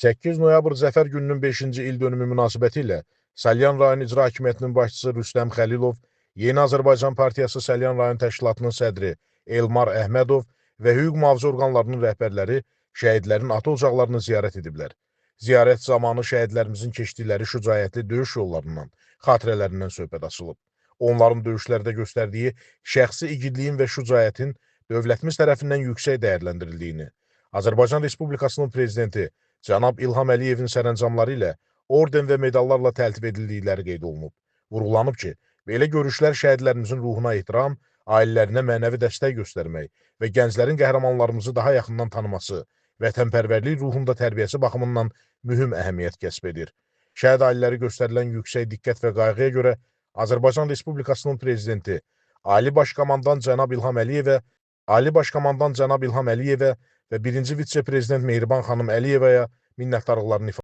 8 noyabr Zəfər gününün 5-ci ildönümü münasibətilə Salyan rayon İcra Hakimiyyətinin başçısı Rüstəm Xəlilov, Yeni Azərbaycan Partiyası Salyan rayon təşkilatının sədri Elmar Əhmədov və hüquq mühafizə orqanlarının rəhbərləri şəhidlərin ata ocaqlarını ziyarət ediblər. Ziyarət zamanı şəhidlərimizin keçdikləri şücaətli döyüş yollarından, xatirələrindən söhbət açılıb. Onların döyüşlərdə göstərdiyi şəxsi igidliyin və şücaətin dövlətimiz tərəfindən yüksək dəyərləndirildiyini, Azərbaycan Respublikasının prezidenti cənab İlham Əliyevin sərəncamları ilə orden və medallarla təltif edildikləri qeyd olunub. Vurğulanıb ki, belə görüşlər şəhidlərimizin ruhuna ehtiram, ailələrinə mənəvi dəstək göstərmək və gənclərin qəhrəmanlarımızı daha yaxından tanıması, vətənpərvərlik ruhunda tərbiyəsi baxımından mühüm əhəmiyyət kəsb edir. Şəhid ailələri göstərilən yüksək diqqət və qayğıya görə Azərbaycan Respublikasının prezidenti Ali Baş Komandan cənab İlham Əliyevə və 1-ci vitse-prezident Mehriban xanım Əliyevaya minnətdarlıqlarını ifadə